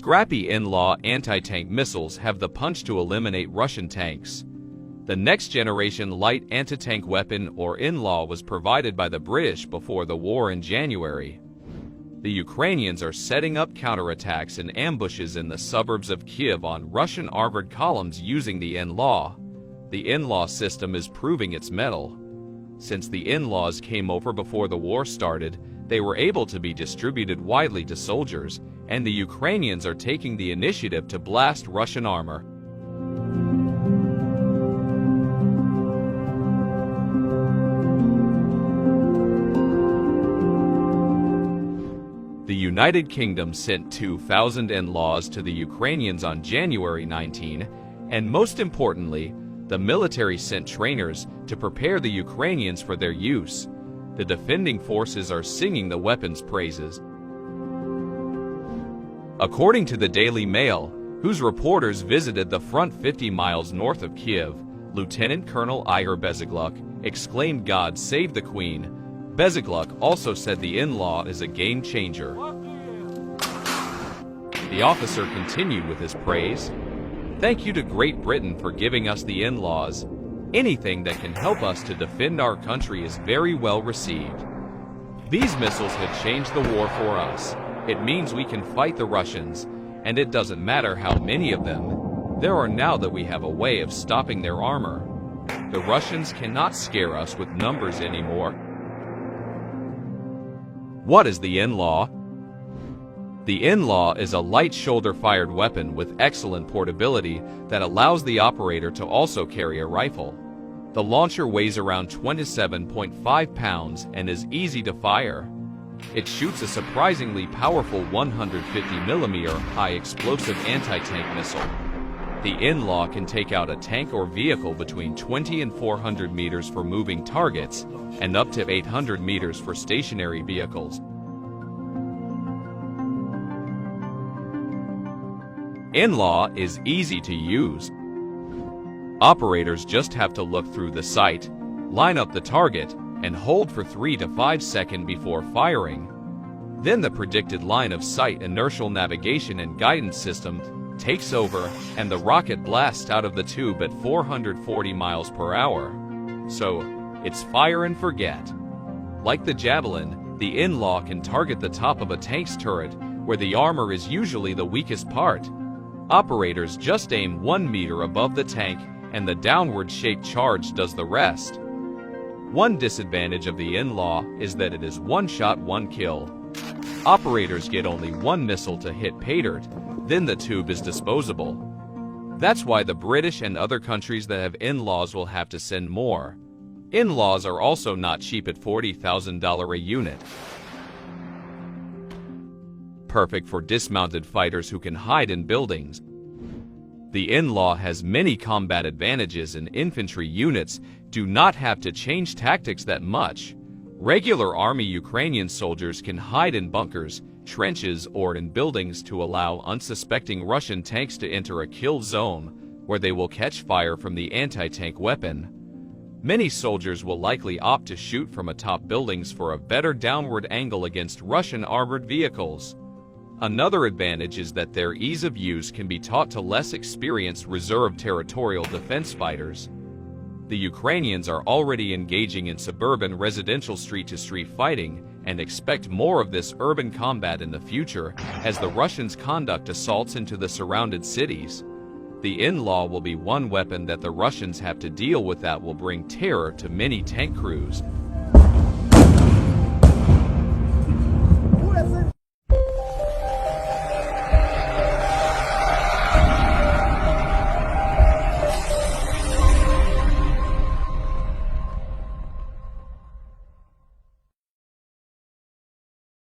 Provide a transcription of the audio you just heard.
scrappy in-law anti-tank missiles have the punch to eliminate Russian tanks. The next-generation light anti-tank weapon, or in-law, was provided by the British before the war in January. The Ukrainians are setting up counterattacks and ambushes in the suburbs of Kyiv on Russian armored columns using the in-law. The in-law system is proving its mettle. Since the in-laws came over before the war started, they were able to be distributed widely to soldiers, and the Ukrainians are taking the initiative to blast Russian armor. The United Kingdom sent 2,000 in-laws to the Ukrainians on January 19, and most importantly, the military sent trainers to prepare the Ukrainians for their use. The defending forces are singing the weapons' praises. According to the Daily Mail, whose reporters visited the front 50 miles north of Kyiv, Lieutenant Colonel Igor Bezygluk exclaimed, "God save the Queen." Bezygluk also said the in-law is a game-changer. The officer continued with his praise. "Thank you to Great Britain for giving us the in-laws. Anything that can help us to defend our country is very well received. These missiles have changed the war for us. It means we can fight the Russians, and it doesn't matter how many of them. There are now that we have a way of stopping their armor. The Russians cannot scare us with numbers anymore." What is the in-law? The in-law is a light shoulder-fired weapon with excellent portability that allows the operator to also carry a rifle. The launcher weighs around 27.5 pounds and is easy to fire. It shoots a surprisingly powerful 150mm high-explosive anti-tank missile. The in-law can take out a tank or vehicle between 20 and 400 meters for moving targets and up to 800 meters for stationary vehicles. In-law is easy to use. Operators just have to look through the sight, line up the target, and hold for 3 to 5 seconds before firing. Then the predicted line of sight inertial navigation and guidance system takes over, and the rocket blasts out of the tube at 440 miles per hour. So, it's fire and forget. Like the Javelin, the in-law can target the top of a tank's turret, where the armor is usually the weakest part. Operators just aim 1 meter above the tank, and the downward-shaped charge does the rest. One disadvantage of the in-law is that it is one shot, one kill. Operators get only one missile to hit pay dirt, then the tube is disposable. That's why the British and other countries that have in-laws will have to send more. In-laws are also not cheap at $40,000 a unit. Perfect for dismounted fighters who can hide in buildings. The in-law has many combat advantages, and infantry units do not have to change tactics that much. Regular army Ukrainian soldiers can hide in bunkers, trenches, or in buildings to allow unsuspecting Russian tanks to enter a kill zone, where they will catch fire from the anti-tank weapon. Many soldiers will likely opt to shoot from atop buildings for a better downward angle against Russian armored vehicles. Another advantage is that their ease of use can be taught to less experienced reserve territorial defense fighters. The Ukrainians are already engaging in suburban residential street-to-street fighting and expect more of this urban combat in the future as the Russians conduct assaults into the surrounded cities. The in-law will be one weapon that the Russians have to deal with that will bring terror to many tank crews.